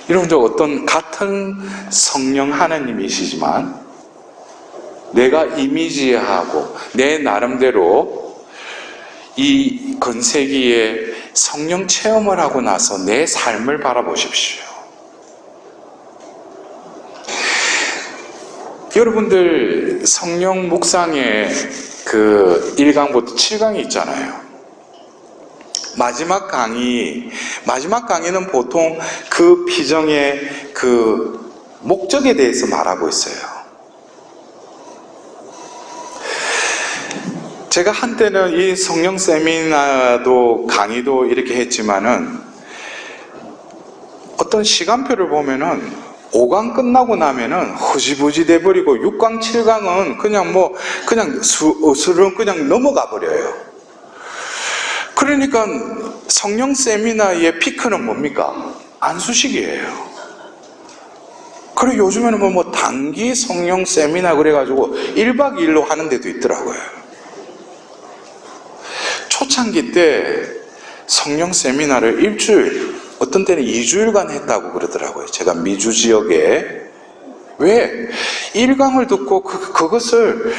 여러분들 어떤 같은 성령 하나님이시지만 내가 이미지하고 내 나름대로 이 건세기에 성령 체험을 하고 나서 내 삶을 바라보십시오. 여러분들 성령 묵상의 그 1강부터 7강이 있잖아요. 마지막 강의는 보통 그 피정의 그 목적에 대해서 말하고 있어요. 제가 한때는 이 성령 세미나도 강의도 이렇게 했지만은 어떤 시간표를 보면은 5강 끝나고 나면은 흐지부지 돼버리고 6강, 7강은 그냥 스르륵 그냥 넘어가 버려요. 그러니까 성령 세미나의 피크는 뭡니까? 안수식이에요. 그리고 요즘에는 뭐 단기 성령 세미나 그래가지고 1박 2일로 하는 데도 있더라고요. 초창기 때 성령 세미나를 일주일, 어떤 때는 2주일간 했다고 그러더라고요. 제가 미주 지역에. 왜? 1강을 듣고 그것을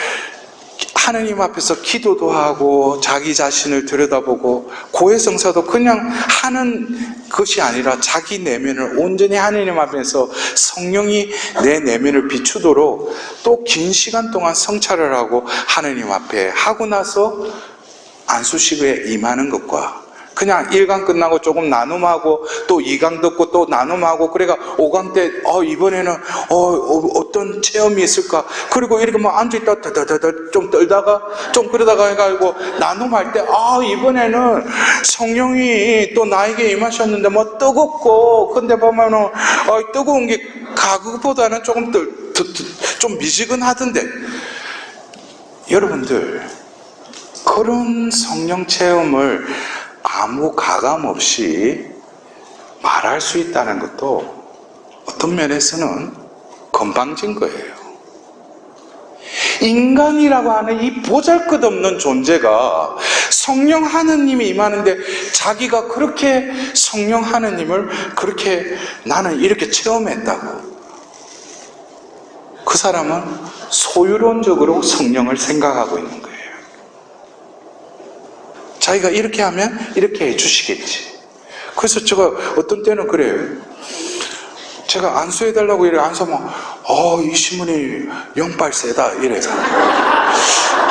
하느님 앞에서 기도도 하고 자기 자신을 들여다보고 고해성사도 그냥 하는 것이 아니라 자기 내면을 온전히 하느님 앞에서 성령이 내 내면을 비추도록 또 긴 시간 동안 성찰을 하고 하느님 앞에 하고 나서 안수식에 임하는 것과 그냥 1강 끝나고 조금 나눔하고 또 2강 듣고 또 나눔하고 그래가 5강 때 이번에는 어떤 체험이 있을까 그리고 이렇게 뭐 앉아있다 다다다다 좀 떨다가 좀 그러다가 해가지고 나눔할 때 이번에는 성령이 또 나에게 임하셨는데 뭐 뜨겁고 근데 보면은 뜨거운 게 가그보다는 조금 좀 미지근하던데 여러분들 그런 성령 체험을 아무 가감 없이 말할 수 있다는 것도 어떤 면에서는 건방진 거예요. 인간이라고 하는 이 보잘것없는 존재가 성령 하느님이 임하는데 자기가 그렇게 성령 하느님을 그렇게 나는 이렇게 체험했다고 그 사람은 소유론적으로 성령을 생각하고 있는 거예요. 자기가 이렇게 하면 이렇게 해주시겠지. 그래서 제가 어떤 때는 그래요. 제가 안수해달라고 이래 안수하면 이 신부님 영빨 세다 이래서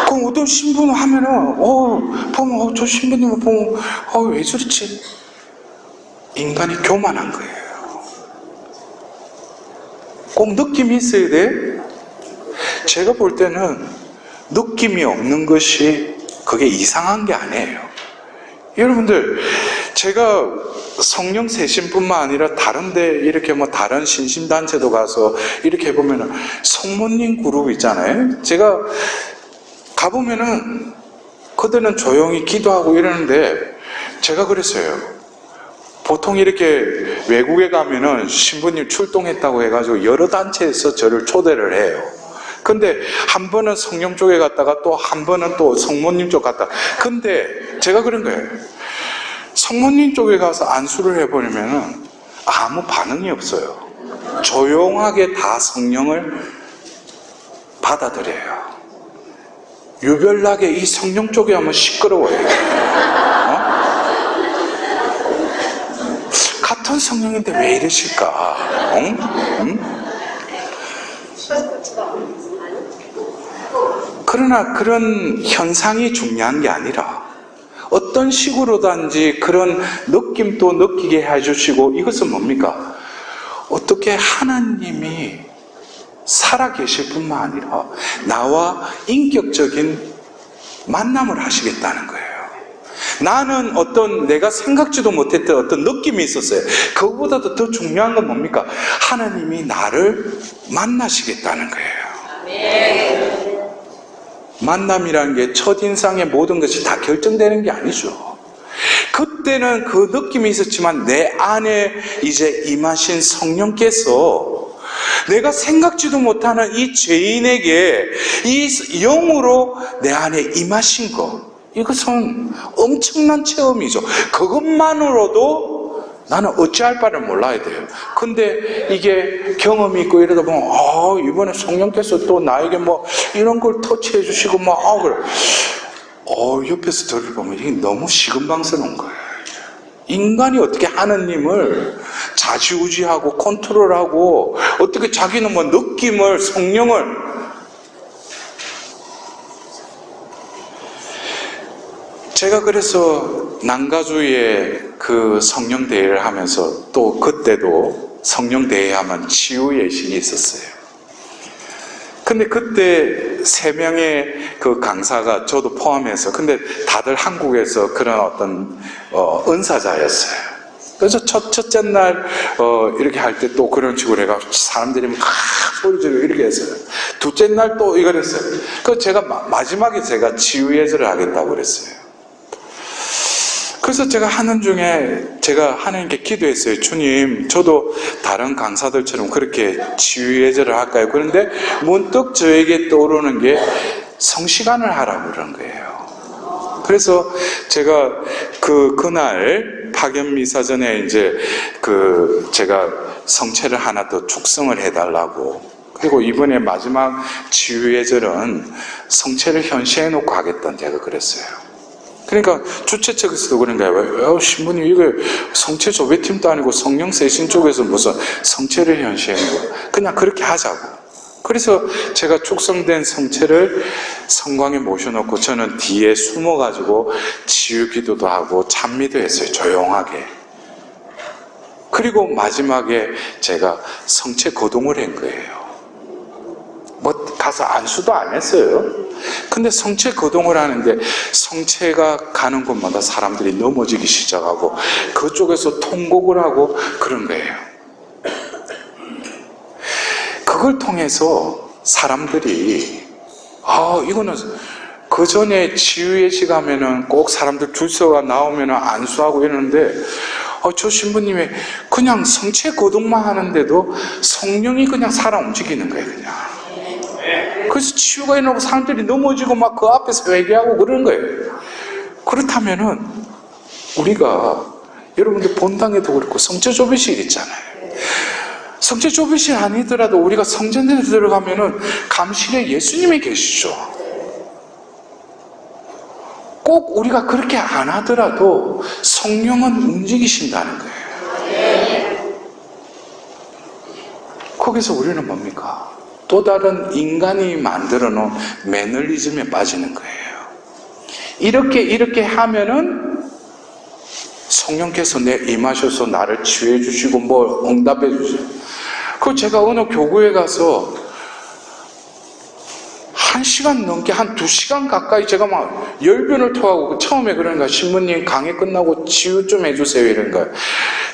그럼 어떤 신부는 하면은 보면 저 신부님을 보면 왜 저렇지? 인간이 교만한 거예요. 꼭 느낌이 있어야 돼. 제가 볼 때는 느낌이 없는 것이 그게 이상한 게 아니에요. 여러분들 제가 성령 세신뿐만 아니라 다른데 이렇게 뭐 다른 신심단체도 가서 이렇게 보면은 성모님 그룹 있잖아요. 제가 가보면은 그들은 조용히 기도하고 이러는데 제가 그랬어요. 보통 이렇게 외국에 가면은 신부님 출동했다고 해가지고 여러 단체에서 저를 초대를 해요. 근데 한 번은 성령 쪽에 갔다가 또 한 번은 또 성모님 쪽 갔다. 근데 제가 그런 거예요. 성모님 쪽에 가서 안수를 해버리면은 아무 반응이 없어요. 조용하게 다 성령을 받아들여요. 유별나게 이 성령 쪽에 하면 시끄러워요. 같은 성령인데 왜 이러실까? 그러나 그런 현상이 중요한 게 아니라 어떤 식으로든지 그런 느낌도 느끼게 해주시고 이것은 뭡니까? 어떻게 하나님이 살아계실 뿐만 아니라 나와 인격적인 만남을 하시겠다는 거예요. 나는 어떤 내가 생각지도 못했던 어떤 느낌이 있었어요. 그거보다도 더 중요한 건 뭡니까? 하나님이 나를 만나시겠다는 거예요. 만남이라는 게 첫인상의 모든 것이 다 결정되는 게 아니죠. 그때는 그 느낌이 있었지만 내 안에 이제 임하신 성령께서 내가 생각지도 못하는 이 죄인에게 이 영으로 내 안에 임하신 것, 이것은 엄청난 체험이죠. 그것만으로도 나는 어찌할 바를 몰라야 돼요. 근데 이게 경험이 있고 이러다 보면, 이번에 성령께서 또 나에게 뭐 이런 걸 터치해 주시고, 그래. 옆에서 들어보면 이게 너무 시금방스러운 거예요. 인간이 어떻게 하느님을 좌지우지하고 컨트롤하고, 어떻게 자기는 뭐 느낌을, 성령을. 제가 그래서 난가주의 그 성령대회를 하면서 또 그때도 성령대회 하면 치유의 신이 있었어요. 근데 그때 3명의 그 강사가 저도 포함해서, 근데 다들 한국에서 그런 어떤 은사자였어요. 그래서 첫째 날 이렇게 할 때 또 그런 식으로 해가지고 사람들이 막 소리 지르고 이렇게 했어요. 둘째 날 또 이걸 했어요. 그래서 제가 마지막에 제가 치유 예절을 하겠다고 그랬어요. 그래서 제가 하는 중에 제가 하나님께 기도했어요. 주님, 저도 다른 강사들처럼 그렇게 치유 예절을 할까요? 그런데 문득 저에게 떠오르는 게 성시간을 하라고 그런 거예요. 그래서 제가 그날 파견미사전에 이제 제가 성체를 하나 더 축성을 해달라고, 그리고 이번에 마지막 치유 예절은 성체를 현시해 놓고 하겠다는 제가 그랬어요. 그러니까 주최 측에서도 그런 거예요. 신부님, 이거 성체 조배팀도 아니고 성령 세신 쪽에서 무슨 성체를 현시하는 거야. 그냥 그렇게 하자고. 그래서 제가 축성된 성체를 성광에 모셔놓고 저는 뒤에 숨어가지고 치유 기도도 하고 찬미도 했어요. 조용하게. 그리고 마지막에 제가 성체 거동을 한 거예요. 가서 안수도 안 했어요. 근데 성체 거동을 하는데 성체가 가는 곳마다 사람들이 넘어지기 시작하고 그쪽에서 통곡을 하고 그런 거예요. 그걸 통해서 사람들이 이거는 그 전에 치유예식 하면은 꼭 사람들 줄 서가 나오면은 안수하고 이러는데 저 신부님이 그냥 성체 거동만 하는데도 성령이 그냥 살아 움직이는 거예요. 그냥. 그래서 치유가 일어나고 사람들이 넘어지고 막 그 앞에서 회개하고 그러는 거예요. 그렇다면은 우리가, 여러분들 본당에도 그렇고 성체 조배실 있잖아요. 성체 조배실 아니더라도 우리가 성전에 들어가면은 감실에 예수님이 계시죠. 꼭 우리가 그렇게 안 하더라도 성령은 움직이신다는 거예요. 거기서 우리는 뭡니까? 또 다른 인간이 만들어 놓은 매너리즘에 빠지는 거예요. 이렇게 하면은 성령께서 내 임하셔서 나를 치유해 주시고 뭐 응답해 주시고. 그 제가 어느 교구에 가서 1시간 넘게, 한 2시간 가까이 제가 막 열변을 토하고, 처음에 그러니까 신부님 강의 끝나고 치유 좀 해주세요 이런 거예요.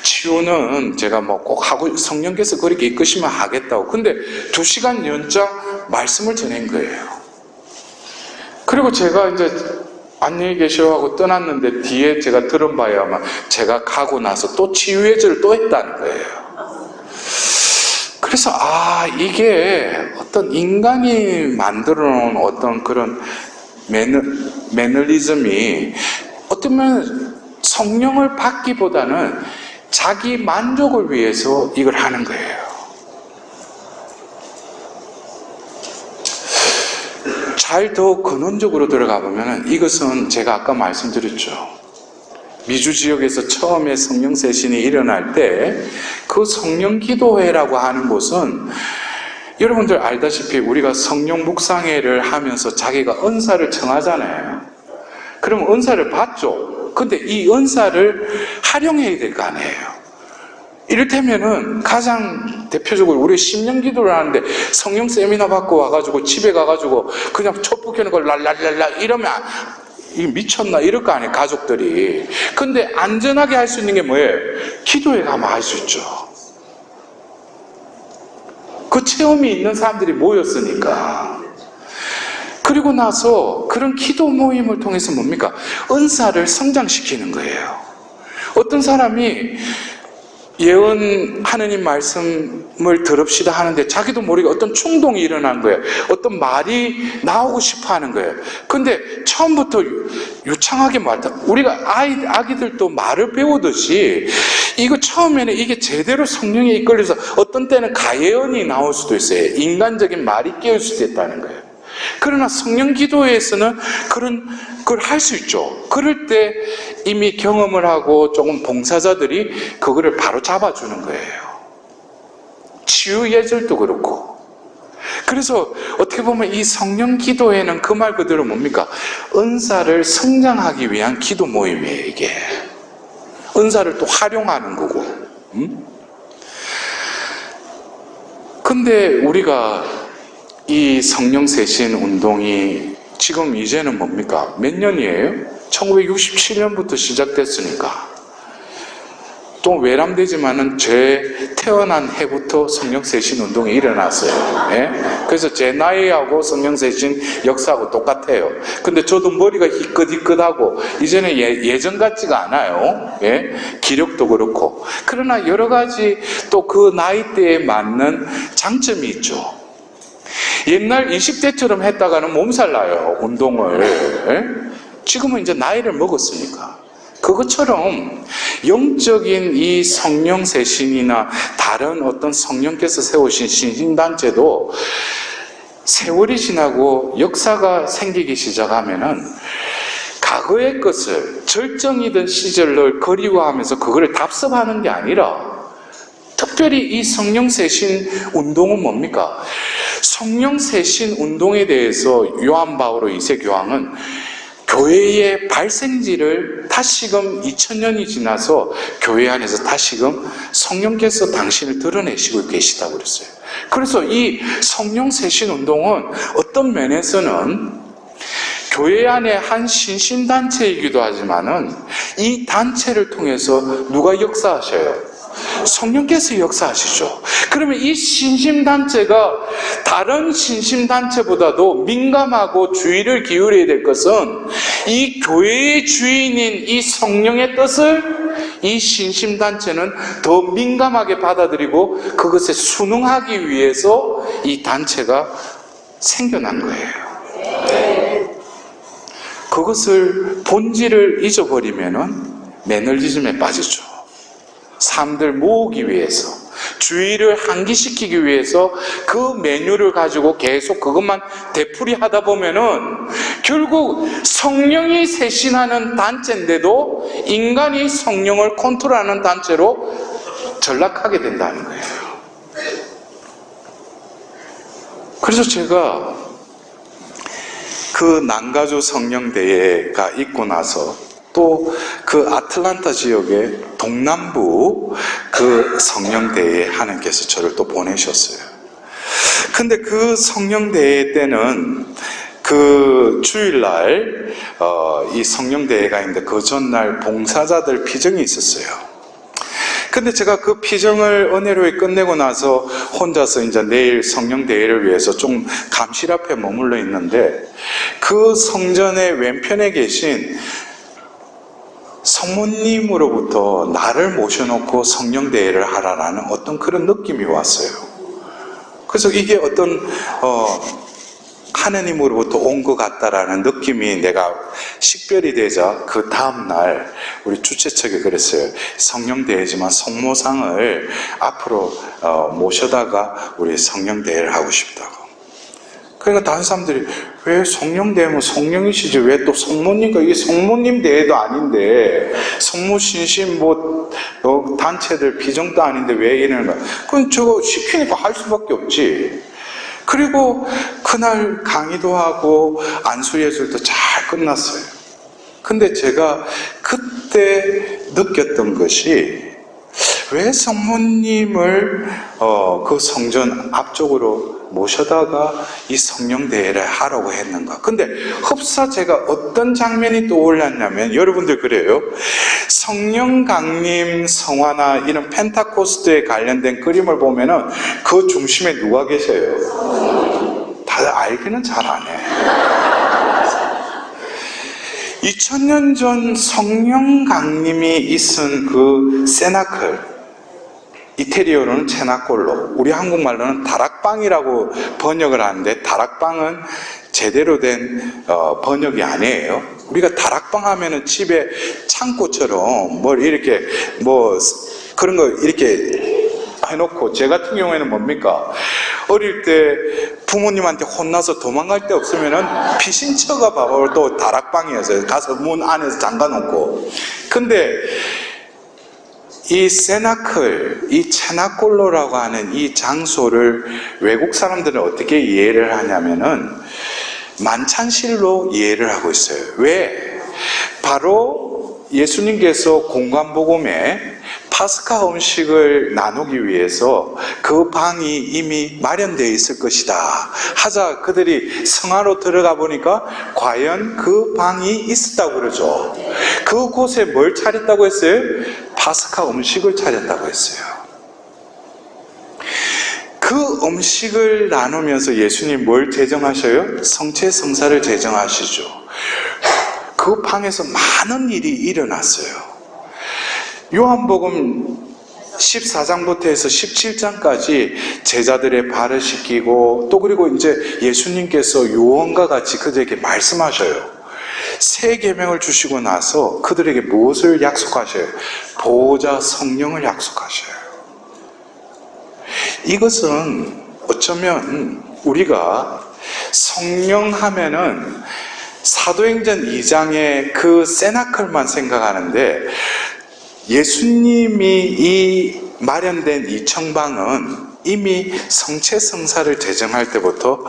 치유는 제가 뭐 꼭 하고 성령께서 그렇게 이끄시면 하겠다고. 근데 2시간 연장 말씀을 전한 거예요. 그리고 제가 이제 안녕히 계셔 하고 떠났는데 뒤에 제가 들은 바에 아마 제가 가고 나서 또 치유 예절을 또 했다는 거예요. 그래서 이게 어떤 인간이 만들어 놓은 어떤 그런 매너리즘이 어쩌면 성령을 받기보다는 자기 만족을 위해서 이걸 하는 거예요. 잘 더 근원적으로 들어가 보면 이것은 제가 아까 말씀드렸죠. 미주 지역에서 처음에 성령 세신이 일어날 때 그 성령 기도회라고 하는 곳은, 여러분들 알다시피 우리가 성령 묵상회를 하면서 자기가 은사를 청하잖아요. 그럼 은사를 받죠. 근데 이 은사를 활용해야 될 거 아니에요. 이를테면은 가장 대표적으로 우리 심령 기도를 하는데 성령 세미나 받고 와가지고 집에 가가지고 그냥 촛불 켜는 걸 랄랄랄라 이러면 이 미쳤나 이럴 거 아니에요, 가족들이. 근데 안전하게 할 수 있는 게 뭐예요? 기도에 가면 할 수 있죠. 그 체험이 있는 사람들이 모였으니까. 그리고 나서 그런 기도 모임을 통해서 뭡니까? 은사를 성장시키는 거예요. 어떤 사람이 예언 하느님 말씀을 기도를 드럽시다 하는데 자기도 모르게 어떤 충동이 일어난 거예요. 어떤 말이 나오고 싶어 하는 거예요. 근데 처음부터 유창하게 말다. 우리가 아기들도 말을 배우듯이 이거 처음에는 이게 제대로 성령에 이끌려서 어떤 때는 가예언이 나올 수도 있어요. 인간적인 말이 깨울 수도 있다는 거예요. 그러나 성령 기도에서는 그런 걸 할 수 있죠. 그럴 때 이미 경험을 하고 조금 봉사자들이 그거를 바로 잡아주는 거예요. 치유 예절도 그렇고. 그래서 어떻게 보면 이 성령 기도에는 그 말 그대로 뭡니까? 은사를 성장하기 위한 기도 모임이에요, 이게. 은사를 또 활용하는 거고. 근데 우리가 이 성령 세신 운동이 지금 이제는 뭡니까? 몇 년이에요? 1967년부터 시작됐으니까. 또 외람되지만은 제 태어난 해부터 성령 세신 운동이 일어났어요. 예? 그래서 제 나이하고 성령 세신 역사하고 똑같아요. 근데 저도 머리가 희끗희끗하고 이제는 예전 같지가 않아요. 예? 기력도 그렇고. 그러나 여러 가지 또 그 나이대에 맞는 장점이 있죠. 옛날 20대처럼 했다가는 몸살 나요, 운동을. 예? 지금은 이제 나이를 먹었으니까. 그것처럼 영적인 이 성령 세신이나 다른 어떤 성령께서 세우신 신신단체도 세월이 지나고 역사가 생기기 시작하면은 과거의 것을 절정이던 시절을 그리워하면서 그거를 답습하는 게 아니라 특별히 이 성령 세신 운동은 뭡니까? 성령 세신 운동에 대해서 요한 바오로 2세 교황은 교회의 발생지를 다시금 2000년이 지나서 교회 안에서 다시금 성령께서 당신을 드러내시고 계시다고 그랬어요. 그래서 이 성령 세신 운동은 어떤 면에서는 교회 안에 한 신신단체이기도 하지만은 이 단체를 통해서 누가 역사하셔요? 성령께서 역사하시죠. 그러면 이 신심단체가 다른 신심단체보다도 민감하고 주의를 기울여야 될 것은 이 교회의 주인인 이 성령의 뜻을 이 신심단체는 더 민감하게 받아들이고 그것에 순응하기 위해서 이 단체가 생겨난 거예요. 그것을 본질을 잊어버리면은 매너리즘에 빠지죠. 사람들 모으기 위해서, 주의를 환기시키기 위해서 그 메뉴를 가지고 계속 그것만 되풀이하다 보면은 결국 성령이 세신하는 단체인데도 인간이 성령을 컨트롤하는 단체로 전락하게 된다는 거예요. 그래서 제가 그 난가주 성령대회가 있고 나서 또 그 아틀란타 지역의 동남부 그 성령대회 하나님께서 저를 또 보내셨어요. 근데 그 성령대회 때는 그 주일날 이 성령대회가 있는데 그 전날 봉사자들 피정이 있었어요. 근데 제가 그 피정을 은혜로에 끝내고 나서 혼자서 이제 내일 성령대회를 위해서 좀 감실 앞에 머물러 있는데 그 성전의 왼편에 계신 성모님으로부터 나를 모셔놓고 성령대회를 하라라는 어떤 그런 느낌이 왔어요. 그래서 이게 어떤 하느님으로부터 온 것 같다라는 느낌이 내가 식별이 되자 그 다음날 우리 주최측에 그랬어요. 성령대회지만 성모상을 앞으로 모셔다가 우리 성령대회를 하고 싶다고. 그러니까 다른 사람들이 왜 성령대회면 성령이시지 왜 또 성모님과 이게 성모님 대회도 아닌데 성모신심 단체들 비정도 아닌데 왜 이러는 거야. 그건 저거 시키니까 할 수밖에 없지. 그리고 그날 강의도 하고 안수예술도 잘 끝났어요. 근데 제가 그때 느꼈던 것이 왜 성모님을 그 성전 앞쪽으로 모셔다가 이 성령대회를 하라고 했는가. 근데 흡사 제가 어떤 장면이 떠올랐냐면 여러분들 그래요. 성령 강림 성화나 이런 펜타코스트에 관련된 그림을 보면은 그 중심에 누가 계셔요? 다들 알기는 잘 안 해. 2000년 전 성령 강림이 있은 그 세나클 이태리어로는 체나콜로, 우리 한국말로는 다락방이라고 번역을 하는데, 다락방은 제대로 된 번역이 아니에요. 우리가 다락방 하면은 집에 창고처럼 뭘 이렇게 그런 거 이렇게 해놓고, 제 같은 경우에는 뭡니까? 어릴 때 부모님한테 혼나서 도망갈 데 없으면은 피신처가 바로 또 다락방이었어요. 가서 문 안에서 잠가놓고. 근데 이 세나클, 이 체나콜로라고 하는 이 장소를 외국 사람들은 어떻게 이해를 하냐면은 만찬실로 이해를 하고 있어요. 왜? 바로 예수님께서 공관복음에 파스카 음식을 나누기 위해서 그 방이 이미 마련되어 있을 것이다 하자 그들이 성화로 들어가 보니까 과연 그 방이 있었다고 그러죠. 그곳에 뭘 차렸다고 했어요? 파스카 음식을 차렸다고 했어요. 그 음식을 나누면서 예수님 뭘 제정하셔요? 성체성사를 제정하시죠. 그 방에서 많은 일이 일어났어요. 요한복음 14장부터 해서 17장까지 제자들의 발을 씻기고, 또 그리고 이제 예수님께서 요한과 같이 그들에게 말씀하셔요. 새 계명을 주시고 나서 그들에게 무엇을 약속하셔요? 보호자 성령을 약속하셔요. 이것은 어쩌면 우리가 성령 하면은 사도행전 2장의 그 세나클만 생각하는데, 예수님이 이 마련된 이 청방은 이미 성체성사를 제정할 때부터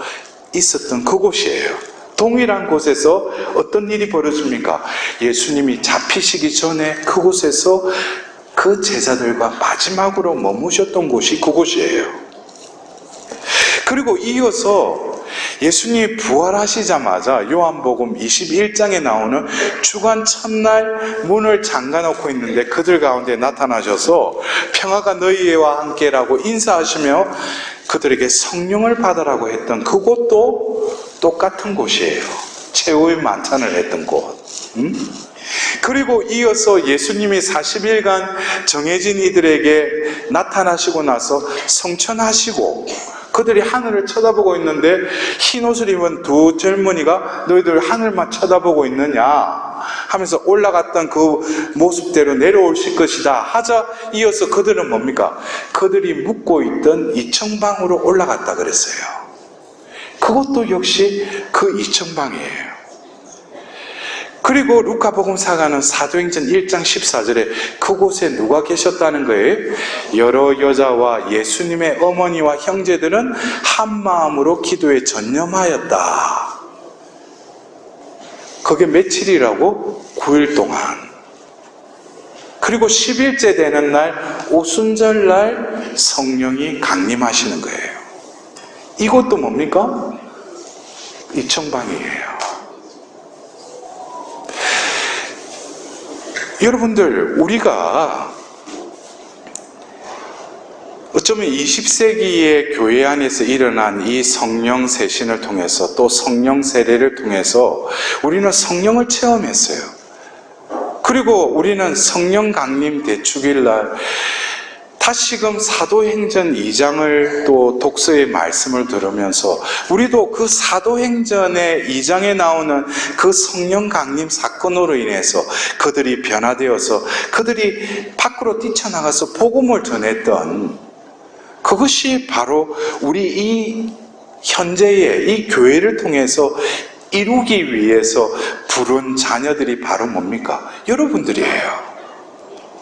있었던 그곳이에요. 동일한 곳에서 어떤 일이 벌어집니까? 예수님이 잡히시기 전에 그곳에서 그 제자들과 마지막으로 머무셨던 곳이 그곳이에요. 그리고 이어서 예수님이 부활하시자마자 요한복음 21장에 나오는 주간 첫날 문을 잠가놓고 있는데 그들 가운데 나타나셔서 평화가 너희와 함께라고 인사하시며 그들에게 성령을 받으라고 했던 그곳도 똑같은 곳이에요. 최후의 만찬을 했던 곳. 그리고 이어서 예수님이 40일간 정해진 이들에게 나타나시고 나서 성천하시고 그들이 하늘을 쳐다보고 있는데, 흰 옷을 입은 두 젊은이가 너희들 하늘만 쳐다보고 있느냐 하면서 올라갔던 그 모습대로 내려오실 것이다 하자, 이어서 그들은 뭡니까? 그들이 묵고 있던 이청방으로 올라갔다 그랬어요. 그것도 역시 그 이청방이에요. 그리고 루카복음사가는 사도행전 1장 14절에 그곳에 누가 계셨다는 거예요? 여러 여자와 예수님의 어머니와 형제들은 한 마음으로 기도에 전념하였다. 그게 며칠이라고? 9일 동안. 그리고 10일째 되는 날 오순절날 성령이 강림하시는 거예요. 이것도 뭡니까? 이청방이에요. 여러분들, 우리가 어쩌면 20세기의 교회 안에서 일어난 이 성령 세신을 통해서, 또 성령 세례를 통해서 우리는 성령을 체험했어요. 그리고 우리는 성령 강림 대축일 날 다시금 사도행전 2장을 또 독서의 말씀을 들으면서 우리도 그 사도행전의 2장에 나오는 그 성령 강림 사건으로 인해서 그들이 변화되어서 그들이 밖으로 뛰쳐나가서 복음을 전했던 그것이 바로 우리 이 현재의 이 교회를 통해서 이루기 위해서 부른 자녀들이 바로 뭡니까? 여러분들이에요.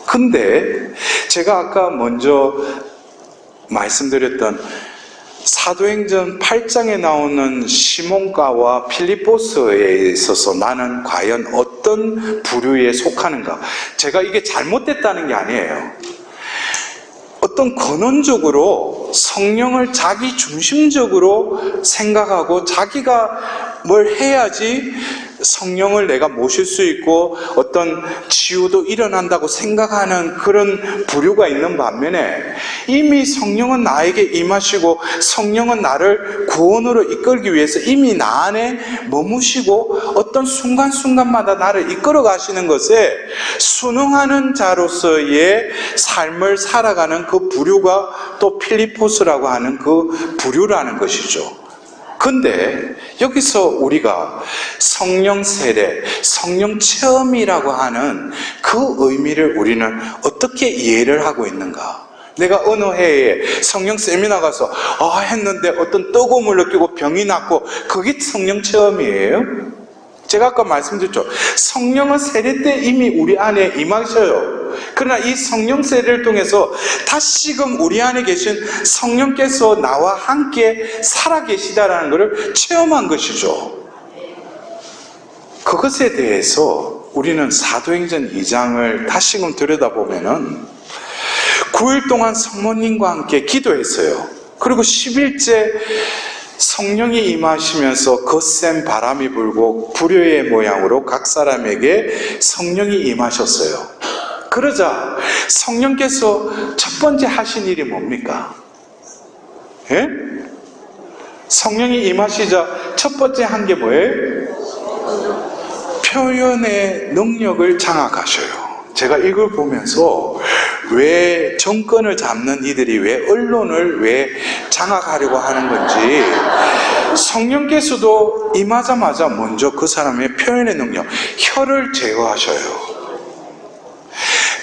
근데 제가 아까 먼저 말씀드렸던 사도행전 8장에 나오는 시몬가와 필리포스에 있어서 나는 과연 어떤 부류에 속하는가? 제가 이게 잘못됐다는 게 아니에요. 어떤 근원적으로 성령을 자기 중심적으로 생각하고 자기가 뭘 해야지 성령을 내가 모실 수 있고 어떤 치유도 일어난다고 생각하는 그런 부류가 있는 반면에, 이미 성령은 나에게 임하시고 성령은 나를 구원으로 이끌기 위해서 이미 나 안에 머무시고 어떤 순간순간마다 나를 이끌어 가시는 것에 순응하는 자로서의 삶을 살아가는 그 부류가 또 필리포스라고 하는 그 부류라는 것이죠. 근데 여기서 우리가 성령 세례, 성령 체험이라고 하는 그 의미를 우리는 어떻게 이해를 하고 있는가? 내가 어느 해에 성령 세미나 가서 했는데 어떤 뜨거움을 느끼고 병이 낫고 그게 성령 체험이에요? 제가 아까 말씀드렸죠. 성령은 세례 때 이미 우리 안에 임하셔요. 그러나 이 성령 세례를 통해서 다시금 우리 안에 계신 성령께서 나와 함께 살아 계시다라는 것을 체험한 것이죠. 그것에 대해서 우리는 사도행전 2장을 다시금 들여다보면은 9일 동안 성모님과 함께 기도했어요. 그리고 10일째 성령이 임하시면서 거센 바람이 불고 불효의 모양으로 각 사람에게 성령이 임하셨어요. 그러자 성령께서 첫 번째 하신 일이 뭡니까? 예? 성령이 임하시자 첫 번째 한 게 뭐예요? 표현의 능력을 장악하셔요. 제가 이걸 보면서 왜 정권을 잡는 이들이 왜 언론을 왜 장악하려고 하는 건지, 성령께서도 임하자마자 먼저 그 사람의 표현의 능력, 혀를 제거하셔요.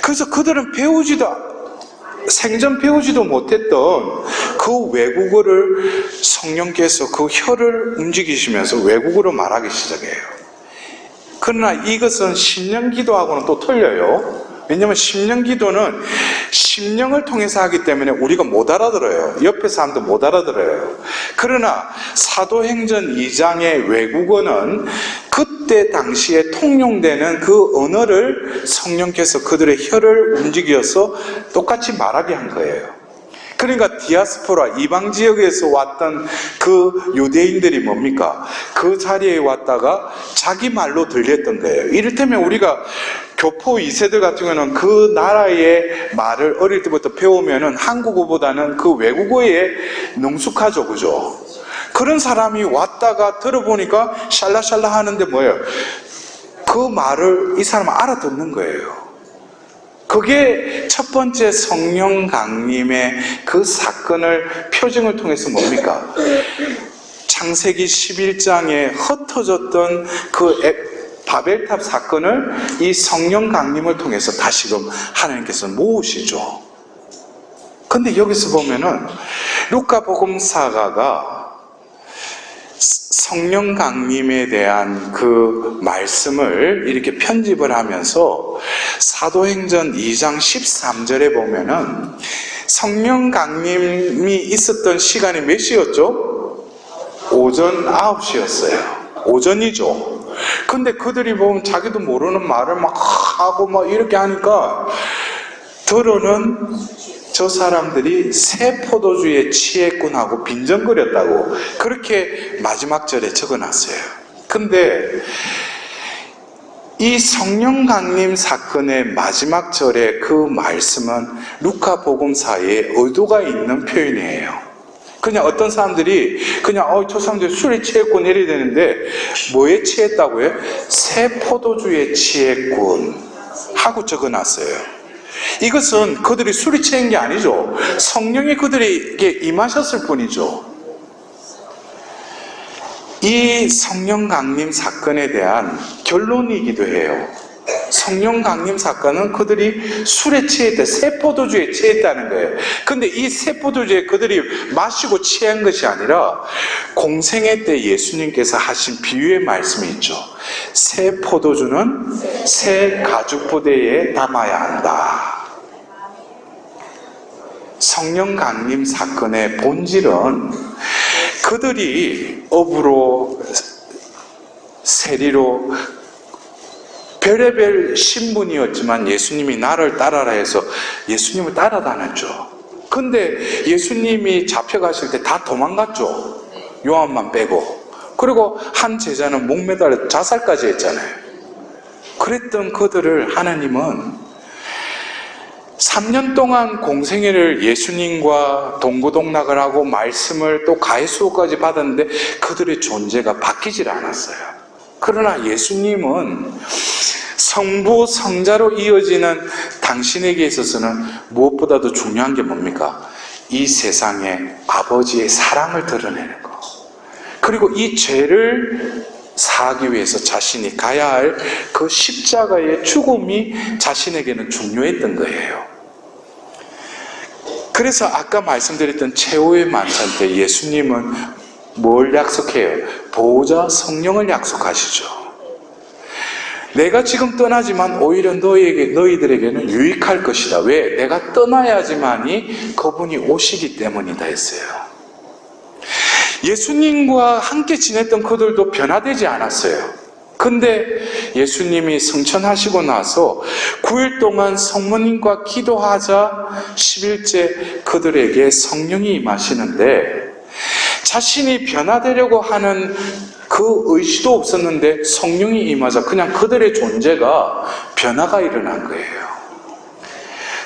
그래서 그들은 생전 배우지도 못했던 그 외국어를 성령께서 그 혀를 움직이시면서 외국어로 말하기 시작해요. 그러나 이것은 심령 기도하고는 또 틀려요. 왜냐하면 심령 기도는 심령을 통해서 하기 때문에 우리가 못 알아들어요. 옆에 사람도 못 알아들어요. 그러나 사도행전 2장의 외국어는 그때 당시에 통용되는 그 언어를 성령께서 그들의 혀를 움직여서 똑같이 말하게 한 거예요. 그러니까 디아스포라, 이방 지역에서 왔던 그 유대인들이 뭡니까? 그 자리에 왔다가 자기 말로 들렸던 거예요. 이를테면 우리가 교포 2세들 같은 경우는 그 나라의 말을 어릴 때부터 배우면은 한국어보다는 그 외국어에 능숙하죠, 그죠? 그런 사람이 왔다가 들어보니까 샬라샬라 하는데 뭐예요? 그 말을 이 사람은 알아듣는 거예요. 그게 첫 번째 성령 강림의 그 사건을 표징을 통해서 뭡니까? 창세기 11장에 흩어졌던 그 바벨탑 사건을 이 성령 강림을 통해서 다시금 하나님께서 모으시죠. 근데 여기서 보면은 루카복음사가가 성령 강림에 대한 그 말씀을 이렇게 편집을 하면서 사도행전 2장 13절에 보면은 성령 강림이 있었던 시간이 몇 시였죠? 오전 9시였어요. 오전이죠. 근데 그들이 보면 자기도 모르는 말을 막 하고 막 이렇게 하니까 들어는 저 사람들이 새 포도주에 취했군 하고 빈정거렸다고 그렇게 마지막 절에 적어놨어요. 근데 이 성령 강림 사건의 마지막 절의 그 말씀은 루카 복음사에 의도가 있는 표현이에요. 그냥 어떤 사람들이 그냥 저 사람들 술에 취했군 이래야 되는데 뭐에 취했다고요? 새 포도주에 취했군 하고 적어놨어요. 이것은 그들이 술이 취한 게 아니죠. 성령이 그들에게 임하셨을 뿐이죠. 이 성령 강림 사건에 대한 결론이기도 해요. 성령 강림 사건은 그들이 술에 취했다, 새 포도주에 취했다는 거예요. 근데 이 새 포도주에 그들이 마시고 취한 것이 아니라 공생애 때 예수님께서 하신 비유의 말씀이 있죠. 새 포도주는 새 가죽 부대에 담아야 한다. 성령 강림 사건의 본질은 그들이 업으로 세리로 별의별 신분이었지만 예수님이 나를 따라라 해서 예수님을 따라다녔죠. 근데 예수님이 잡혀가실 때 다 도망갔죠. 요한만 빼고. 그리고 한 제자는 목매달려 자살까지 했잖아요. 그랬던 그들을 하나님은 3년 동안 공생애를 예수님과 동고동락을 하고 말씀을 또 가해수고까지 받았는데 그들의 존재가 바뀌질 않았어요. 그러나 예수님은 성부, 성자로 이어지는 당신에게 있어서는 무엇보다도 중요한 게 뭡니까? 이 세상에 아버지의 사랑을 드러내는 거. 그리고 이 죄를 사하기 위해서 자신이 가야 할 그 십자가의 죽음이 자신에게는 중요했던 거예요. 그래서 아까 말씀드렸던 최후의 만찬 때 예수님은 뭘 약속해요? 보호자 성령을 약속하시죠. 내가 지금 떠나지만 오히려 너희들에게는 유익할 것이다. 왜? 내가 떠나야지만이 그분이 오시기 때문이다 했어요. 예수님과 함께 지냈던 그들도 변화되지 않았어요. 근데 예수님이 승천하시고 나서 9일 동안 성모님과 기도하자 10일째 그들에게 성령이 임하시는데 자신이 변화되려고 하는 그 의지도 없었는데 성령이 임하자 그냥 그들의 존재가 변화가 일어난 거예요.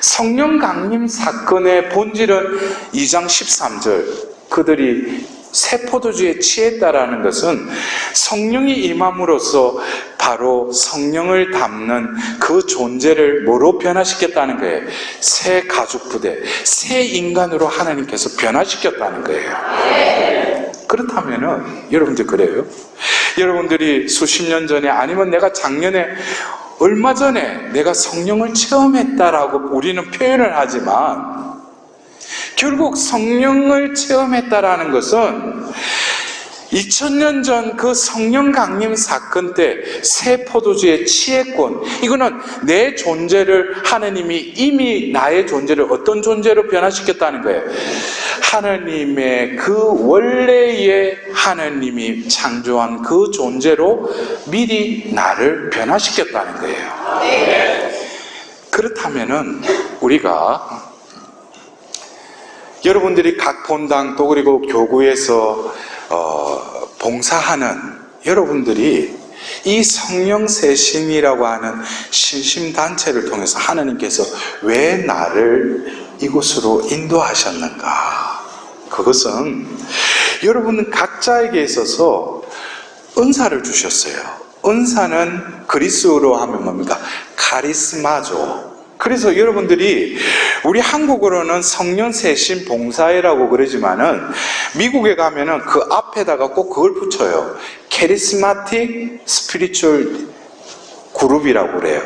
성령 강림 사건의 본질은 2장 13절 그들이 새 포도주에 취했다라는 것은 성령이 임함으로써 바로 성령을 담는 그 존재를 뭐로 변화시켰다는 거예요? 새 가죽 부대, 새 인간으로 하나님께서 변화시켰다는 거예요. 그렇다면은 여러분들 그래요? 여러분들이 수십 년 전에 아니면 내가 작년에 얼마 전에 내가 성령을 체험했다라고 우리는 표현을 하지만 결국 성령을 체험했다라는 것은 2000년 전 그 성령 강림 사건 때 새 포도주에 취했군. 이거는 내 존재를 하나님이 이미 나의 존재를 어떤 존재로 변화시켰다는 거예요. 하나님의 그 원래의 하나님이 창조한 그 존재로 미리 나를 변화시켰다는 거예요. 그렇다면은 우리가 여러분들이 각 본당 또 그리고 교구에서 봉사하는 여러분들이 이 성령 세신이라고 하는 신심단체를 통해서 하나님께서 왜 나를 이곳으로 인도하셨는가? 그것은 여러분은 각자에게 있어서 은사를 주셨어요. 은사는 그리스어로 하면 뭡니까? 카리스마죠. 그래서 여러분들이 우리 한국어로는 성령 세신 봉사회라고 그러지만은 미국에 가면은 그 앞에다가 꼭 그걸 붙여요. 캐리스마틱 스피리추얼 그룹이라고 그래요.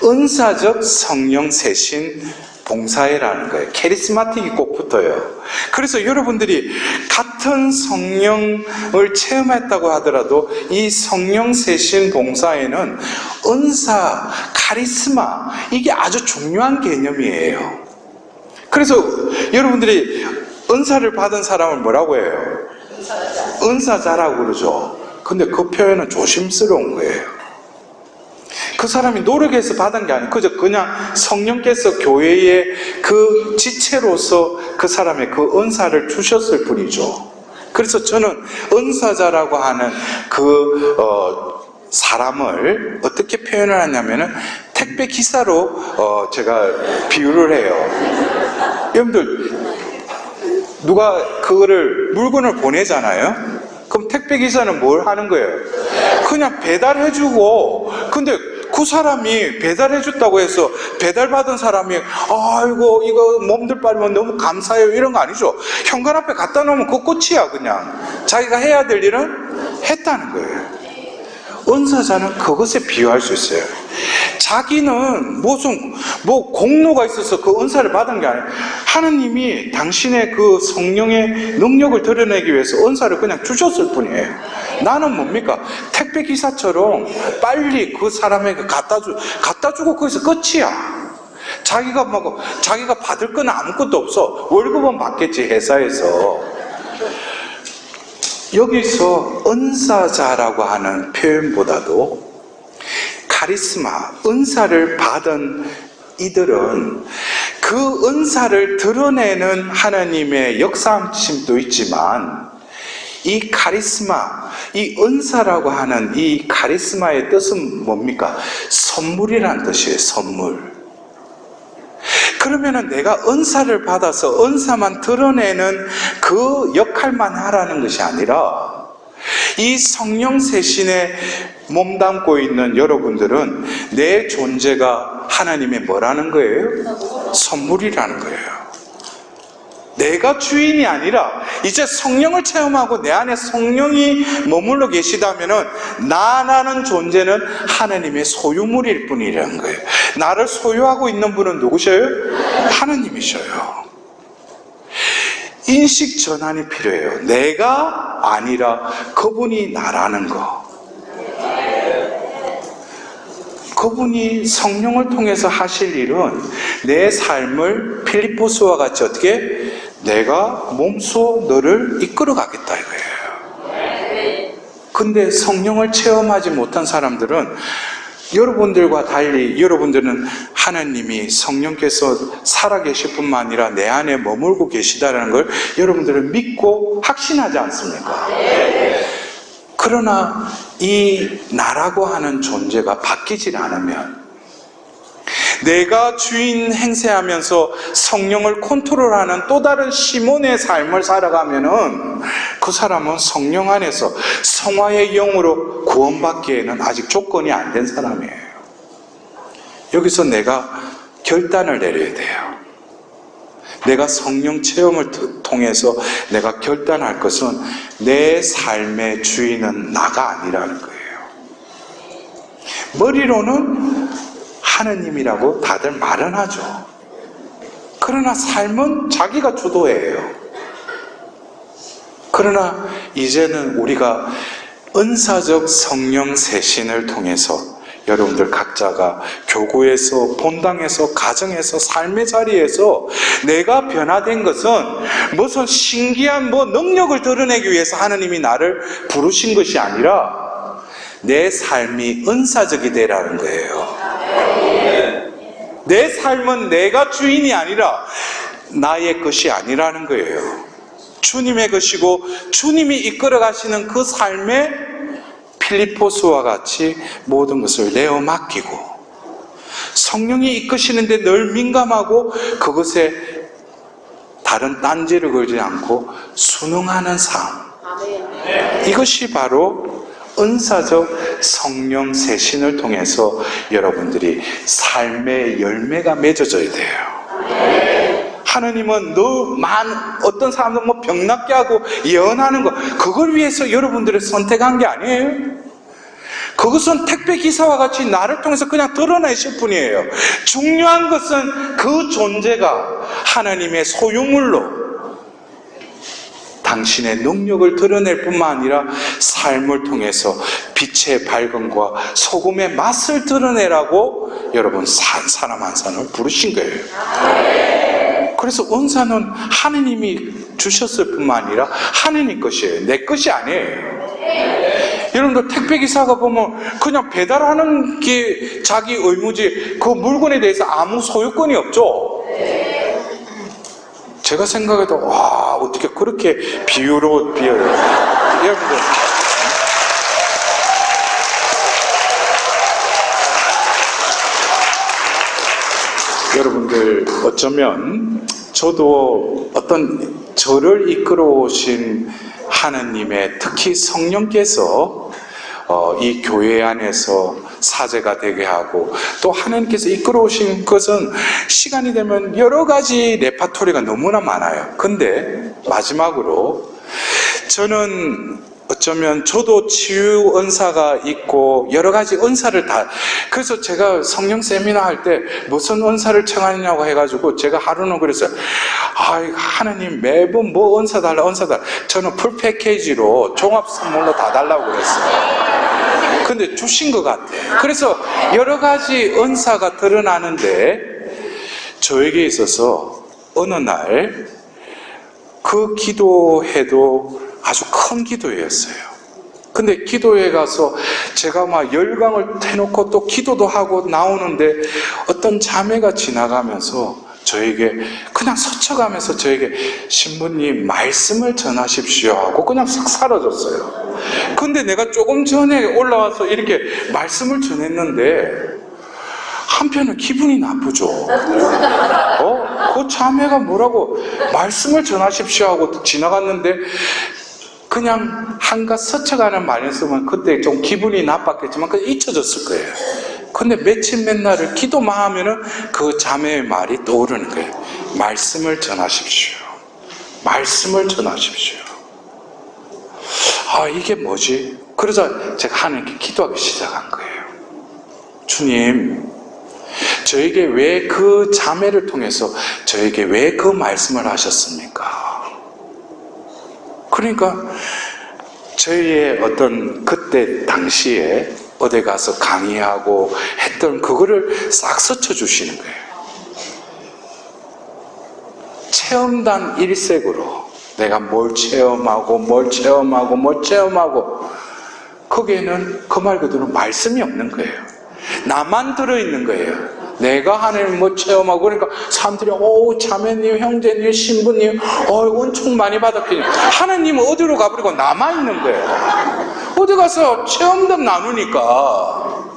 은사적 성령 세신 봉사회라는 거예요. 캐리스마틱이 꼭 붙어요. 그래서 여러분들이 같은 성령을 체험했다고 하더라도 이 성령 세신 봉사회는 은사, 카리스마 이게 아주 중요한 개념이에요. 그래서 여러분들이 은사를 받은 사람을 뭐라고 해요? 은사자라고 그러죠. 근데 그 표현은 조심스러운 거예요. 그 사람이 노력해서 받은 게 아니고 그냥 성령께서 교회의 그 지체로서 그 사람의 그 은사를 주셨을 뿐이죠. 그래서 저는 은사자라고 하는 그 사람을 어떻게 표현을 하냐면은 택배 기사로 제가 비유를 해요. 여러분들 누가 그거를 물건을 보내잖아요. 그럼 택배 기사는 뭘 하는 거예요? 그냥 배달해주고, 근데 그 사람이 배달해줬다고 해서 배달받은 사람이 아이고 이거 몸들 빨면 너무 감사해요 이런 거 아니죠. 현관 앞에 갖다 놓으면 그거 끝이야. 그냥 자기가 해야 될 일은 했다는 거예요. 은사자는 그것에 비유할 수 있어요. 자기는 무슨 공로가 있어서 그 은사를 받은 게 아니에요. 하느님이 당신의 그 성령의 능력을 드러내기 위해서 은사를 그냥 주셨을 뿐이에요. 나는 뭡니까? 택배 기사처럼 빨리 그 사람에게 갖다 주고 거기서 끝이야. 자기가 받을 건 아무것도 없어. 월급은 받겠지 회사에서. 여기서 은사자라고 하는 표현보다도 카리스마, 은사를 받은 이들은 그 은사를 드러내는 하나님의 역사심도 있지만 이 카리스마, 이 은사라고 하는 이 카리스마의 뜻은 뭡니까? 선물이라는 뜻이에요. 선물. 그러면은 내가 은사를 받아서 은사만 드러내는 그 역할만 하라는 것이 아니라, 이 성령 세신에 몸담고 있는 여러분들은 내 존재가 하나님의 뭐라는 거예요? 선물이라는 거예요. 내가 주인이 아니라 이제 성령을 체험하고 내 안에 성령이 머물러 계시다면은 나라는 존재는 하나님의 소유물일 뿐이라는 거예요. 나를 소유하고 있는 분은 누구셔요? 하나님이셔요. 인식 전환이 필요해요. 내가 아니라 그분이 나라는 거. 그분이 성령을 통해서 하실 일은 내 삶을 필리포스와 같이 어떻게? 내가 몸소 너를 이끌어 가겠다 이거예요. 근데 성령을 체험하지 못한 사람들은 여러분들과 달리 여러분들은 하나님이 성령께서 살아계실 뿐만 아니라 내 안에 머물고 계시다는 걸 여러분들은 믿고 확신하지 않습니까? 그러나 이 나라고 하는 존재가 바뀌질 않으면, 내가 주인 행세하면서 성령을 컨트롤하는 또 다른 시몬의 삶을 살아가면은 그 사람은 성령 안에서 성화의 영으로 구원받기에는 아직 조건이 안 된 사람이에요. 여기서 내가 결단을 내려야 돼요. 내가 성령 체험을 통해서 내가 결단할 것은 내 삶의 주인은 나가 아니라는 거예요. 머리로는 하느님이라고 다들 말은 하죠. 그러나 삶은 자기가 주도해요. 그러나 이제는 우리가 은사적 성령 세신을 통해서 여러분들 각자가 교구에서, 본당에서, 가정에서, 삶의 자리에서 내가 변화된 것은 무슨 신기한 능력을 드러내기 위해서 하느님이 나를 부르신 것이 아니라 내 삶이 은사적이 되라는 거예요. 내 삶은 내가 주인이 아니라 나의 것이 아니라는 거예요. 주님의 것이고 주님이 이끌어 가시는 그 삶에 필리포스와 같이 모든 것을 내어 맡기고 성령이 이끄시는데 늘 민감하고 그것에 다른 딴지를 걸지 않고 순응하는 삶. 이것이 바로 은사적 성령 세신을 통해서 여러분들이 삶의 열매가 맺어져야 돼요. 하나님은 어떤 사람들 병 낫게 하고 예언하는 거, 그걸 위해서 여러분들을 선택한 게 아니에요. 그것은 택배 기사와 같이 나를 통해서 그냥 드러내실 뿐이에요. 중요한 것은 그 존재가 하나님의 소유물로 당신의 능력을 드러낼 뿐만 아니라 삶을 통해서 빛의 밝음과 소금의 맛을 드러내라고 여러분 사람 한 사람을 부르신 거예요. 그래서 은사는 하느님이 주셨을 뿐만 아니라 하느님 것이에요. 내 것이 아니에요. 여러분들 택배기사가 보면 그냥 배달하는 게 자기 의무지 그 물건에 대해서 아무 소유권이 없죠. 제가 생각해도 와, 어떻게 그렇게 비유로 비어요. 여러분들 어쩌면 저도 어떤 저를 이끌어 오신 하나님의 특히 성령께서 이 교회 안에서 사제가 되게 하고 또 하나님께서 이끌어 오신 것은 시간이 되면 여러 가지 레파토리가 너무나 많아요. 근데 마지막으로 저는 어쩌면 저도 치유 은사가 있고 여러 가지 은사를 그래서 제가 성령 세미나 할 때 무슨 은사를 청하느냐고 해가지고 제가 하루는 그랬어요. 하나님 매번 은사 달라. 저는 풀 패키지로 종합 선물로 다 달라고 그랬어요. 근데 주신 것 같아요. 그래서 여러 가지 은사가 드러나는데 저에게 있어서 어느 날 그 기도회도 아주 큰 기도회였어요. 근데 기도회 가서 제가 막 열광을 해놓고 또 기도도 하고 나오는데 어떤 자매가 지나가면서 저에게 그냥 스쳐가면서 저에게 신부님 말씀을 전하십시오 하고 그냥 싹 사라졌어요. 근데 내가 조금 전에 올라와서 이렇게 말씀을 전했는데 한편은 기분이 나쁘죠. 그 자매가 뭐라고 말씀을 전하십시오 하고 지나갔는데 그냥 한갓 스쳐가는 말이었으면 그때 좀 기분이 나빴겠지만 그냥 잊혀졌을 거예요. 근데 며칠 몇 날을 기도만 하면은 그 자매의 말이 떠오르는 거예요. 말씀을 전하십시오. 말씀을 전하십시오. 아, 이게 뭐지? 그러자 제가 하나님께 기도하기 시작한 거예요. 주님, 저에게 왜 그 자매를 통해서 저에게 왜 그 말씀을 하셨습니까? 그러니까 저희의 어떤 그때 당시에 어디 가서 강의하고 했던 그거를 싹 스쳐주시는 거예요. 체험단 일색으로 내가 뭘 체험하고 거기에는 그 말 그대로 말씀이 없는 거예요. 나만 들어있는 거예요. 내가 하나님 뭐 체험하고 그러니까 사람들이 자매님, 형제님, 신부님 은총 많이 받았더니 하나님은 어디로 가버리고 남아있는 거예요. 어디 가서 체험담 나누니까.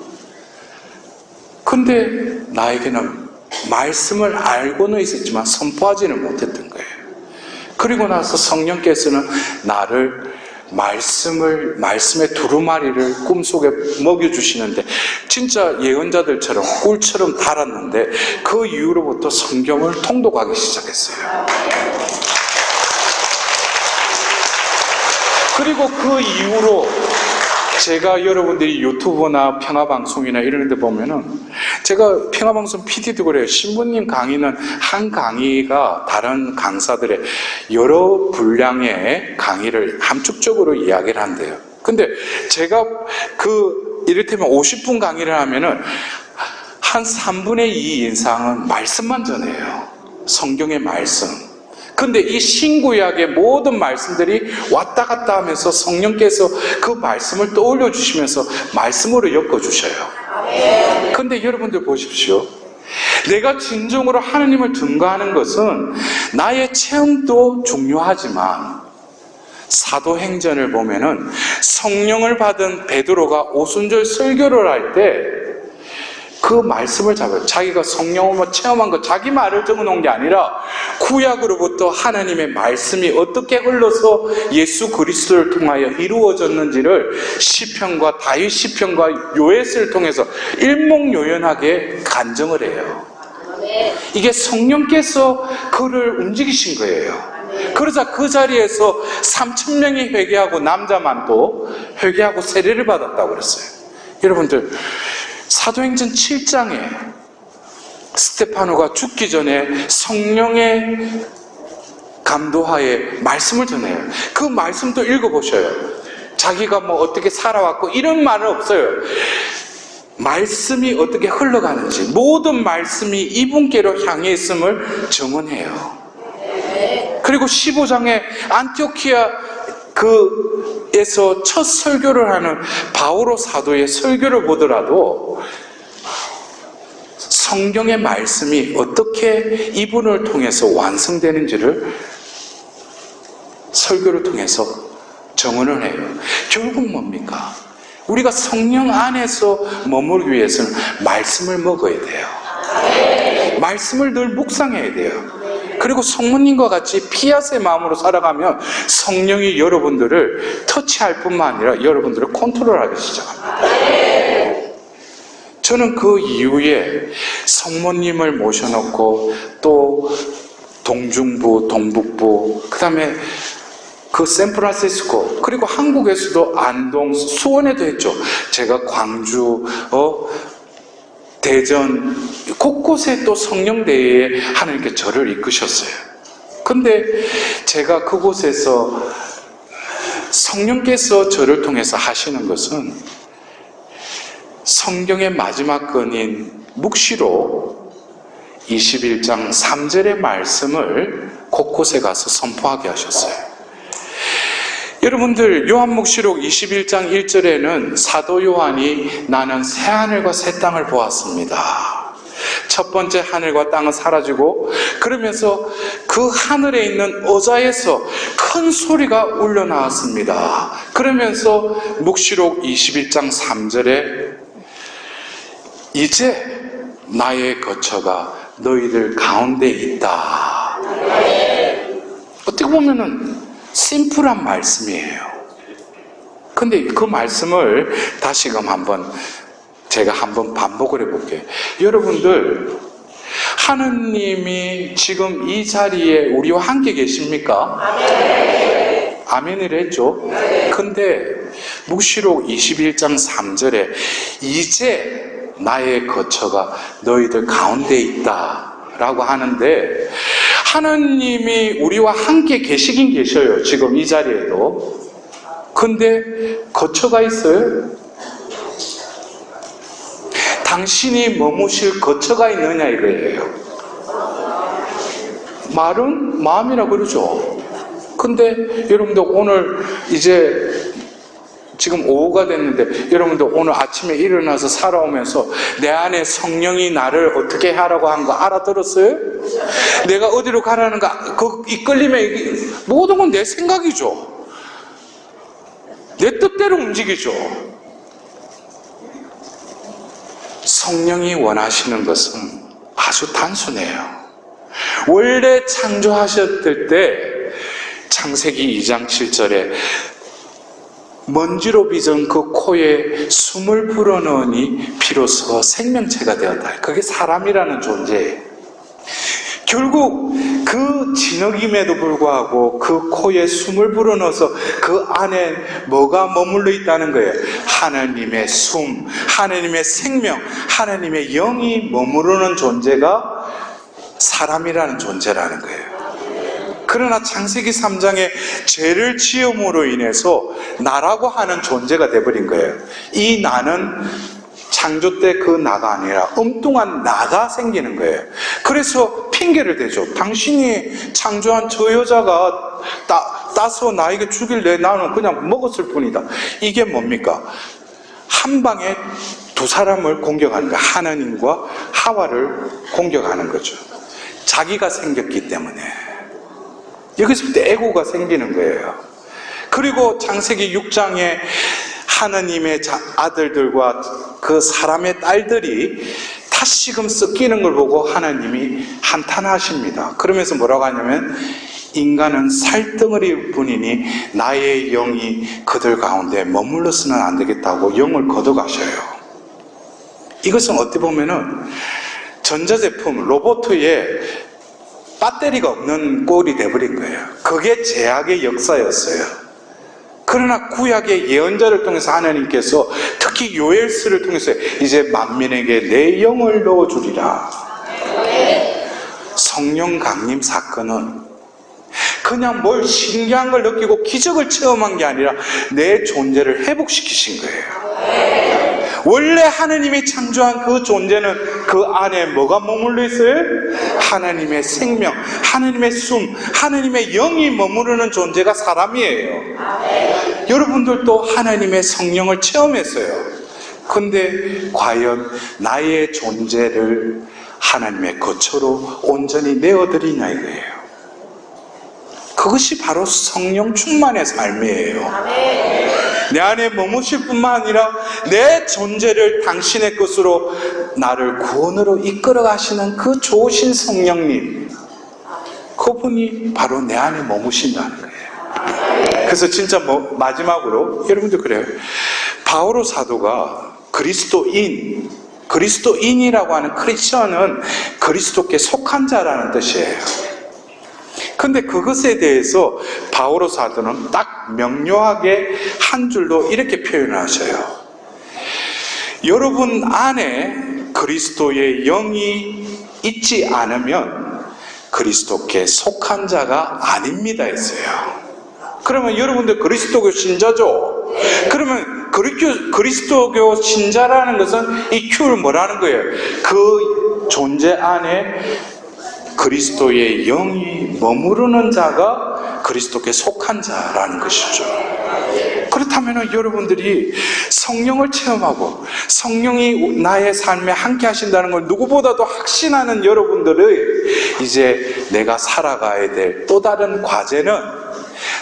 근데 나에게는 말씀을 알고는 있었지만 선포하지는 못했던 거예요. 그리고 나서 성령께서는 나를 말씀의 두루마리를 꿈속에 먹여주시는데 진짜 예언자들처럼 꿀처럼 달았는데 그 이후로부터 성경을 통독하기 시작했어요. 그리고 그 이후로 제가 여러분들이 유튜브나 평화방송이나 이런 데 보면은 제가 평화방송 PD도 그래요. 신부님 강의는 한 강의가 다른 강사들의 여러 분량의 강의를 함축적으로 이야기를 한대요. 근데 제가 이를테면 50분 강의를 하면은 한 3분의 2 이상은 말씀만 전해요. 성경의 말씀. 근데 이 신구약의 모든 말씀들이 왔다 갔다 하면서 성령께서 그 말씀을 떠올려 주시면서 말씀으로 엮어주셔요. 근데 여러분들 보십시오. 내가 진정으로 하나님을 증거하는 것은 나의 체험도 중요하지만 사도행전을 보면은 성령을 받은 베드로가 오순절 설교를 할 때 그 말씀을 잡아요. 자기가 성령을 체험한 거 자기 말을 적어놓은 게 아니라 구약으로부터 하나님의 말씀이 어떻게 흘러서 예수 그리스도를 통하여 이루어졌는지를 시편과 다윗 시편과 요엘을 통해서 일목요연하게 간증을 해요. 이게 성령께서 그를 움직이신 거예요. 그러자 그 자리에서 3,000명이 회개하고 남자만도 회개하고 세례를 받았다고 그랬어요. 여러분들 사도행전 7장에 스테파노가 죽기 전에 성령의 감도하에 말씀을 전해요. 그 말씀도 읽어보셔요. 자기가 뭐 어떻게 살아왔고 이런 말은 없어요. 말씀이 어떻게 흘러가는지 모든 말씀이 이분께로 향해 있음을 증언해요. 그리고 15장에 안티오키아 에서 첫 설교를 하는 바오로 사도의 설교를 보더라도 성경의 말씀이 어떻게 이분을 통해서 완성되는지를 설교를 통해서 증언을 해요. 결국 뭡니까? 우리가 성령 안에서 머물기 위해서는 말씀을 먹어야 돼요. 말씀을 늘 묵상해야 돼요. 그리고 성모님과 같이 피아스의 마음으로 살아가면 성령이 여러분들을 터치할 뿐만 아니라 여러분들을 컨트롤하기 시작합니다. 저는 그 이후에 성모님을 모셔놓고 또 동중부, 동북부, 그 다음에 그 샌프란시스코, 그리고 한국에서도 안동, 수원에도 했죠. 제가 광주, 대전 곳곳에 또 성령대회에 하나님께 저를 이끄셨어요. 근데 제가 그곳에서 성령께서 저를 통해서 하시는 것은 성경의 마지막 건인 묵시록 21장 3절의 말씀을 곳곳에 가서 선포하게 하셨어요. 여러분들 요한묵시록 21장 1절에는 사도 요한이 나는 새하늘과 새 땅을 보았습니다. 첫 번째 하늘과 땅은 사라지고, 그러면서 그 하늘에 있는 의자에서 큰 소리가 울려 나왔습니다. 그러면서 묵시록 21장 3절에 이제 나의 거처가 너희들 가운데 있다. 어떻게 보면은 심플한 말씀이에요. 근데 그 말씀을 다시금 제가 한번 반복을 해볼게요. 여러분들, 하느님이 지금 이 자리에 우리와 함께 계십니까? 아멘을 했죠? 근데 묵시록 21장 3절에 이제 나의 거처가 너희들 가운데 있다 라고 하는데, 하느님이 우리와 함께 계시긴 계셔요, 지금 이 자리에도. 근데 거처가 있어요? 당신이 머무실 거처가 있느냐 이거예요. 말은 마음이라 그러죠. 근데 여러분들 오늘 이제 지금 오후가 됐는데, 여러분들 오늘 아침에 일어나서 살아오면서 내 안에 성령이 나를 어떻게 하라고 한 거 알아들었어요? 내가 어디로 가라는가, 그 이끌림에 모든 건 내 생각이죠. 내 뜻대로 움직이죠. 성령이 원하시는 것은 아주 단순해요. 원래 창조하셨을 때 창세기 2장 7절에 먼지로 빚은 그 코에 숨을 불어넣으니 비로소 생명체가 되었다. 그게 사람이라는 존재예요. 결국 그 진흙임에도 불구하고 그 코에 숨을 불어넣어서 그 안에 뭐가 머물러 있다는 거예요. 하나님의 숨, 하나님의 생명, 하나님의 영이 머무르는 존재가 사람이라는 존재라는 거예요. 그러나 창세기 3장에 죄를 지음으로 인해서 나라고 하는 존재가 되어버린 거예요. 이 나는 창조 때 그 나가 아니라 엉뚱한 나가 생기는 거예요. 그래서 핑계를 대죠. 당신이 창조한 저 여자가 따서 나에게 주길래 나는 그냥 먹었을 뿐이다. 이게 뭡니까? 한 방에 두 사람을 공격하는 거예요. 하나님과 하와를 공격하는 거죠. 자기가 생겼기 때문에. 여기서부터 에고가 생기는 거예요. 그리고 창세기 6장에 하나님의 아들들과 그 사람의 딸들이 다시금 섞이는 걸 보고 하나님이 한탄하십니다. 그러면서 뭐라고 하냐면, 인간은 살덩어리일 뿐이니 나의 영이 그들 가운데 머물러서는 안 되겠다고 영을 걷어가셔요. 이것은 어떻게 보면은 전자제품, 로봇에 배터리가 없는 꼴이 돼버린 거예요. 그게 제약의 역사였어요. 그러나 구약의 예언자를 통해서 하나님께서 특히 요엘서를 통해서 이제 만민에게 내 영을 넣어주리라. 성령 강림 사건은 그냥 뭘 신기한 걸 느끼고 기적을 체험한 게 아니라 내 존재를 회복시키신 거예요. 원래 하나님이 창조한 그 존재는 그 안에 뭐가 머물러 있어요? 하나님의 생명, 하나님의 숨, 하나님의 영이 머무르는 존재가 사람이에요. 여러분들도 하나님의 성령을 체험했어요. 근데 과연 나의 존재를 하나님의 거처로 온전히 내어드리냐 이거예요. 그것이 바로 성령 충만의 삶이에요. 내 안에 머무실 뿐만 아니라 내 존재를 당신의 것으로 나를 구원으로 이끌어 가시는 그 좋으신 성령님, 그분이 바로 내 안에 머무신다는 거예요. 그래서 진짜 마지막으로 여러분들 그래요. 바오로 사도가 그리스도인이라고 하는 크리스천은 그리스도께 속한 자라는 뜻이에요. 근데 그것에 대해서 바오로 사도는 딱 명료하게 한 줄로 이렇게 표현을 하셔요. 여러분 안에 그리스도의 영이 있지 않으면 그리스도께 속한 자가 아닙니다 했어요. 그러면 여러분들 그리스도교 신자죠? 그러면 그리스도교 신자라는 것은 이 큐를 뭐라는 거예요? 그 존재 안에 그리스도의 영이 머무르는 자가 그리스도께 속한 자라는 것이죠. 그렇다면 여러분들이 성령을 체험하고 성령이 나의 삶에 함께 하신다는 걸 누구보다도 확신하는 여러분들의 이제 내가 살아가야 될 또 다른 과제는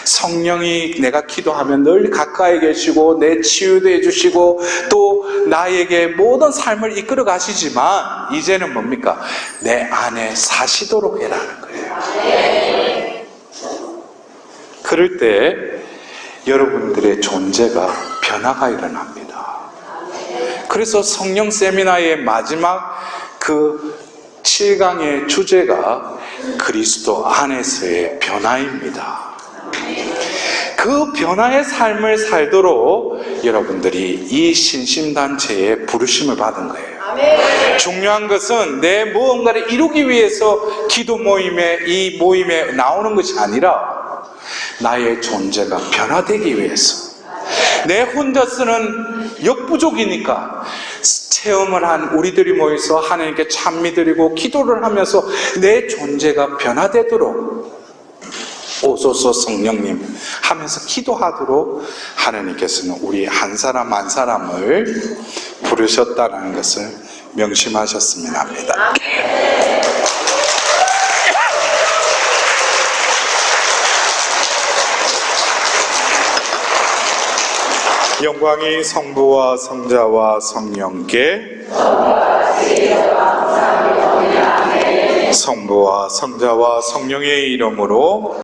성령이 내가 기도하면 늘 가까이 계시고 내 치유도 해주시고 또 나에게 모든 삶을 이끌어 가시지만 이제는 뭡니까? 내 안에 사시도록 해라는 거예요. 그럴 때 여러분들의 존재가 변화가 일어납니다. 그래서 성령 세미나의 마지막 그 7강의 주제가 그리스도 안에서의 변화입니다. 그 변화의 삶을 살도록 여러분들이 이 신심단체에 부르심을 받은 거예요. 중요한 것은 내 무언가를 이루기 위해서 기도 모임에, 이 모임에 나오는 것이 아니라 나의 존재가 변화되기 위해서, 내 혼자서는 역부족이니까 체험을 한 우리들이 모여서 하나님께 찬미드리고 기도를 하면서 내 존재가 변화되도록 오소서 성령님 하면서 기도하도록 하나님께서는 우리 한 사람 한 사람을 부르셨다는 것을 명심하셨으면 합니다. 영광이 성부와 성자와 성령께 성부와 성자와 성령의 이름으로